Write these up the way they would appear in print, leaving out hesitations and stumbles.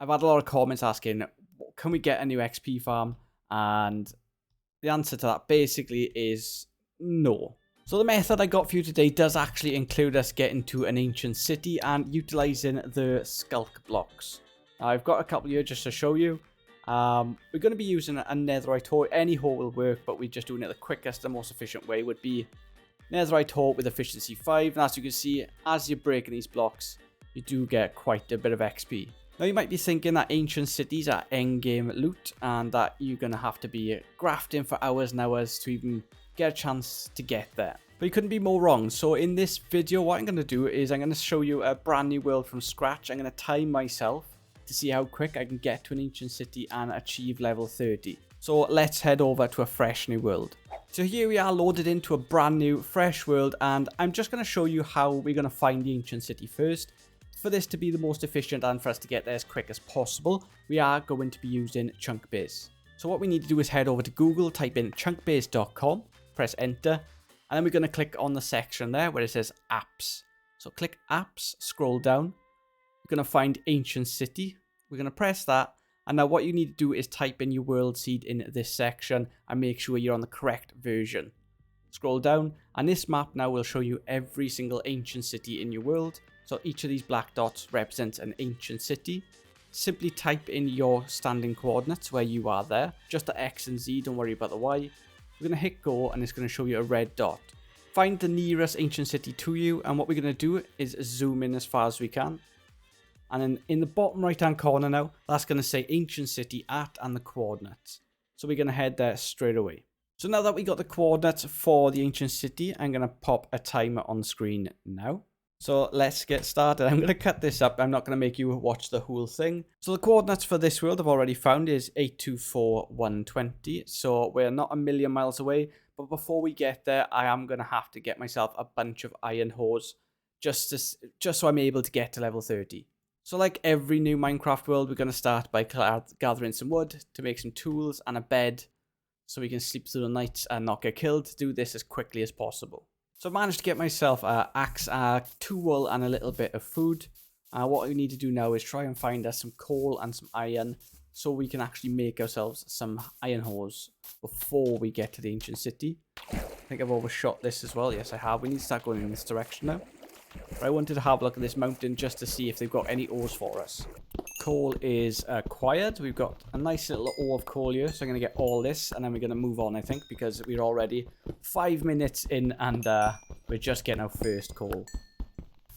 I've had a lot of comments asking, can we get a new XP farm? And the answer to that basically is no. So the method I got for you today does actually include us getting to an ancient city and utilizing the skulk blocks. Now, I've got a couple here just to show you. We're going to be using a netherite ore. Any ore will work, but we're just doing it the quickest and most efficient way would be netherite ore with efficiency 5. And as you can see, as you're breaking these blocks, you do get quite a bit of XP. Now you might be thinking that ancient cities are endgame loot and that you're going to have to be grafting for hours and hours to even get a chance to get there. But you couldn't be more wrong. So in this video, what I'm going to do is I'm going to show you a brand new world from scratch. I'm going to time myself to see how quick I can get to an ancient city and achieve level 30. So let's head over to a fresh new world. So here we are loaded into a brand new fresh world, and I'm just going to show you how we're going to find the ancient city first. For this to be the most efficient and for us to get there as quick as possible, we are going to be using Chunkbase. So what we need to do is head over to Google, type in chunkbase.com, press enter, and then we're going to click on the section there where it says apps. So click apps, scroll down, you're going to find ancient city, we're going to press that, and now what you need to do is type in your world seed in this section and make sure you're on the correct version. Scroll down, and this map now will show you every single ancient city in your world. So each of these black dots represents an ancient city. Simply type in your standing coordinates where you are there. Just the X and Z, don't worry about the Y. We're going to hit go and it's going to show you a red dot. Find the nearest ancient city to you, and what we're going to do is zoom in as far as we can. And then in the bottom right hand corner now, that's going to say ancient city at and the coordinates. So we're going to head there straight away. So now that we got the coordinates for the ancient city, I'm going to pop a timer on screen now. So let's get started. I'm going to cut this up. I'm not going to make you watch the whole thing. So the coordinates for this world I've already found is 824120. So we're not a million miles away. But before we get there, I am going to have to get myself a bunch of iron ores just so I'm able to get to level 30. So like every new Minecraft world, we're going to start by gathering some wood to make some tools and a bed so we can sleep through the night and not get killed. To do this as quickly as possible. So I've managed to get myself an axe, two wool and a little bit of food. What we need to do now is try and find us some coal and some iron so we can actually make ourselves some iron ores before we get to the ancient city. I think I've overshot this as well. Yes, I have. We need to start going in this direction now. But I wanted to have a look at this mountain just to see if they've got any ores for us. Coal is acquired. We've got a nice little ore of coal here, so I'm going to get all this and then we're going to move on, I think, because we're already 5 minutes in and we're just getting our first coal.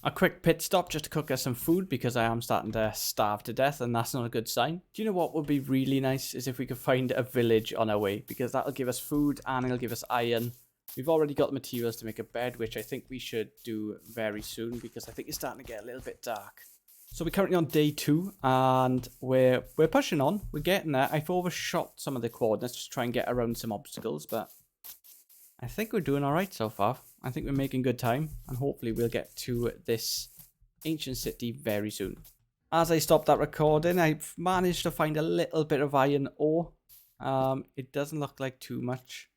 A quick pit stop just to cook us some food because I am starting to starve to death and that's not a good sign. Do you know what would be really nice is if we could find a village on our way, because that'll give us food and it'll give us iron. We've already got the materials to make a bed, which I think we should do very soon because I think it's starting to get a little bit dark. So we're currently on day 2 and we're pushing on. We're getting there. I've overshot some of the coordinates to try and get around some obstacles, but I think we're doing all right so far. I think we're making good time and hopefully we'll get to this ancient city very soon. As I stopped that recording, I've managed to find a little bit of iron ore. It doesn't look like too much.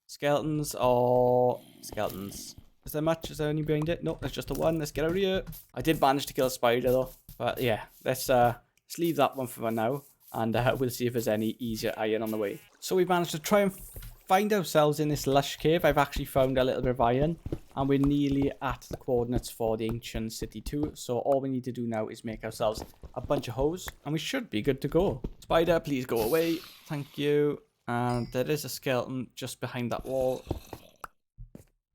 Skeletons or skeletons. Is there much? Is there any behind it? Nope, there's just the one. Let's get out of here. I did manage to kill a spider though. But yeah, let's leave that one for now. And we'll see if there's any easier iron on the way. So we've managed to try and find ourselves in this lush cave. I've actually found a little bit of iron. And we're nearly at the coordinates for the ancient city too. So all we need to do now is make ourselves a bunch of hoes. And we should be good to go. Spider, please go away. Thank you. And there is a skeleton just behind that wall.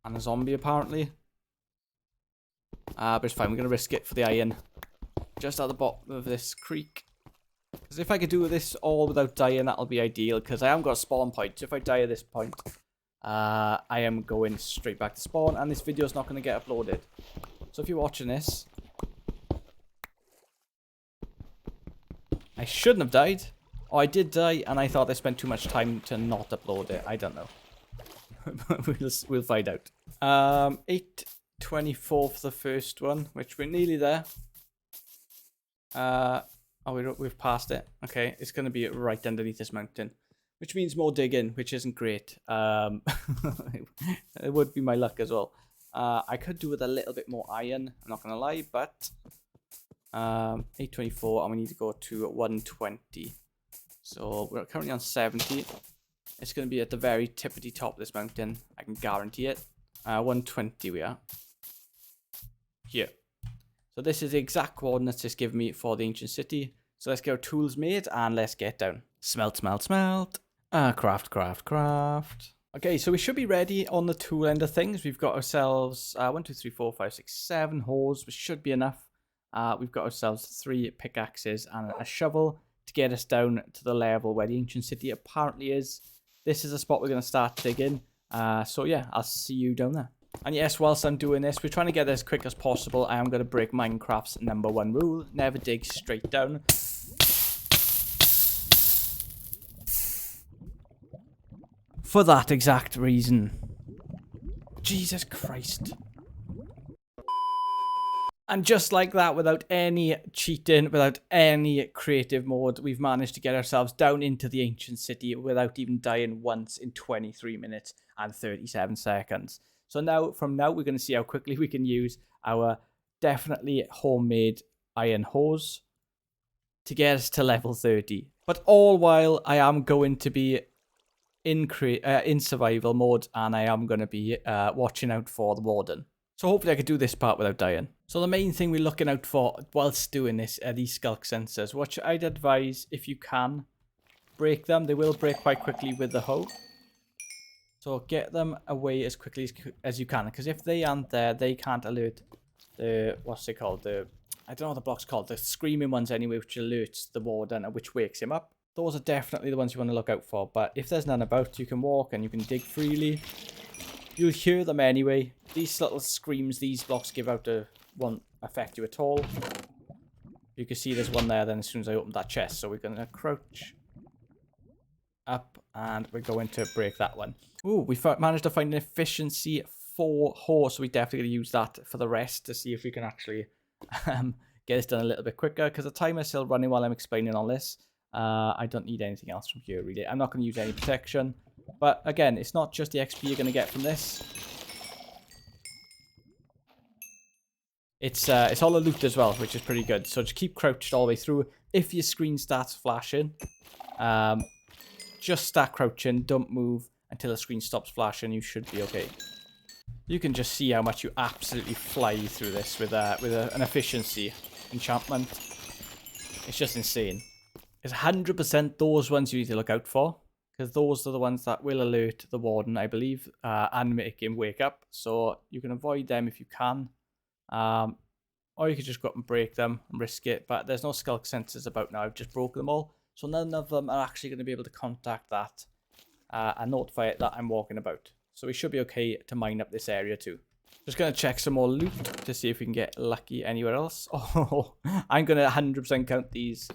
And a zombie apparently. But it's fine, we're going to risk it for the iron. Just at the bottom of this creek. Because if I could do this all without dying, that'll be ideal. Because I haven't got a spawn point. So if I die at this point, I am going straight back to spawn. And this video is not going to get uploaded. So if you're watching this, I shouldn't have died. Oh, I did die, and I thought I spent too much time to not upload it. I don't know. We'll find out. 8:24 for the first one, which we're nearly there. Oh, we've passed it. Okay, it's going to be right underneath this mountain, which means more digging, which isn't great. It would be my luck as well. I could do with a little bit more iron, I'm not going to lie, but 824, and we need to go to 120. So we're currently on 70. It's going to be at the very tippity top of this mountain. I can guarantee it. 120 we are. Here. So this is the exact coordinates it's given me for the ancient city. So let's get our tools made and let's get down. Smelt, smelt, smelt. Craft, craft, craft. Okay, so we should be ready on the tool end of things. We've got ourselves 1, 2, 3, 4, 5, 6, 7 hoes, which should be enough. We've got ourselves 3 pickaxes and a shovel to get us down to the level where the ancient city apparently is. This is the spot we're going to start digging. So yeah, I'll see you down there. And yes, whilst I'm doing this, we're trying to get there as quick as possible. I am going to break Minecraft's #1 rule. Never dig straight down. For that exact reason. Jesus Christ. And just like that, without any cheating, without any creative mode, we've managed to get ourselves down into the ancient city without even dying once in 23 minutes and 37 seconds. So now, from now, we're going to see how quickly we can use our definitely homemade iron hose to get us to level 30. But all while I am going to be in survival mode, and I am going to be watching out for the warden. So hopefully I could do this part without dying. So the main thing we're looking out for whilst doing this are these skulk sensors, which I'd advise, if you can, break them. They will break quite quickly with the hoe. So get them away as quickly as you can, because if they aren't there, they can't alert the, what's it called, I don't know what the block's called, the screaming ones anyway, which alerts the warden and which wakes him up. Those are definitely the ones you want to look out for, but if there's none about, you can walk and you can dig freely. You'll hear them anyway. These little screams these blocks give out won't affect you at all. You can see there's one there then as soon as I open that chest. So we're going to crouch up and we're going to break that one. Ooh, we managed to find an efficiency 4 horse. So we're definitely going to use that for the rest to see if we can actually get this done a little bit quicker. Because the timer's still running while I'm explaining all this. I don't need anything else from here really. I'm not going to use any protection. But again, it's not just the XP you're going to get from this. It's all the loot as well, which is pretty good. So just keep crouched all the way through. If your screen starts flashing, just start crouching. Don't move until the screen stops flashing. You should be okay. You can just see how much you absolutely fly through this with an efficiency enchantment. It's just insane. It's 100% those ones you need to look out for. Because those are the ones that will alert the warden, I believe, and make him wake up. So you can avoid them if you can. Or you could just go up and break them and risk it. But there's no skulk sensors about now. I've just broken them all. So none of them are actually going to be able to contact that and notify it that I'm walking about. So we should be okay to mine up this area too. Just going to check some more loot to see if we can get lucky anywhere else. Oh, I'm going to 100% count these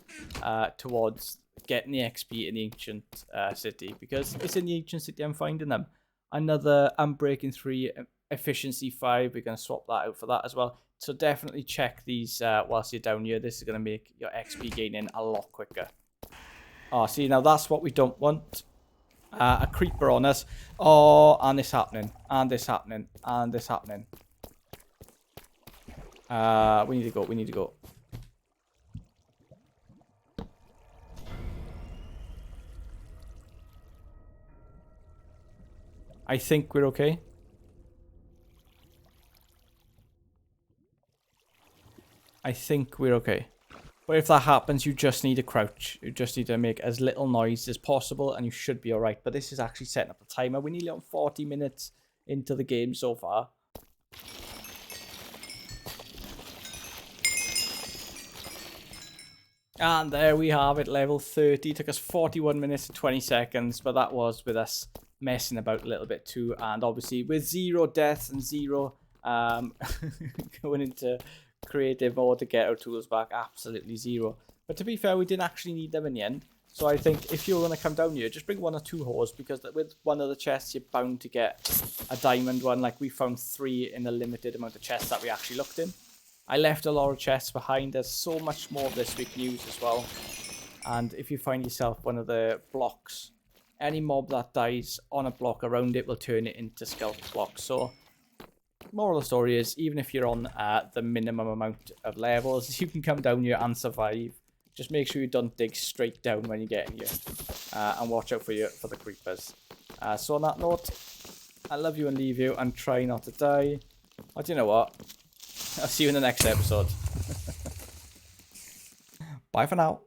towards getting the XP in the ancient city, because it's in the ancient city I'm finding them. Another Unbreaking 3, efficiency 5, we're going to swap that out for that as well. So definitely check these whilst you're down here. This is going to make your XP gaining a lot quicker. Oh, see, now that's what we don't want. A creeper on us. Oh, and this happening, and this happening, and this happening. We need to go, we need to go. I think we're okay. I think we're okay. But if that happens, you just need to crouch. You just need to make as little noise as possible and you should be alright. But this is actually setting up the timer. We're nearly on 40 minutes into the game so far. And there we have it, level 30. It took us 41 minutes and 20 seconds, but that was with us messing about a little bit too. And obviously with 0 deaths and 0 going into creative mode to get our tools back, absolutely 0. But to be fair, we didn't actually need them in the end. So I think if you're going to come down here, just bring 1 or 2 hoes, because with one of the chests, you're bound to get a diamond one. Like we found 3 in the limited amount of chests that we actually looked in. I left a lot of chests behind. There's so much more of this we can use as well. And if you find yourself one of the blocks, any mob that dies on a block around it will turn it into skelp blocks. So moral of the story is, even if you're on the minimum amount of levels, you can come down here and survive. Just make sure you don't dig straight down when you get in here. And watch out for the creepers. So on that note, I love you and leave you, and try not to die. But you know what? I'll see you in the next episode. Bye for now.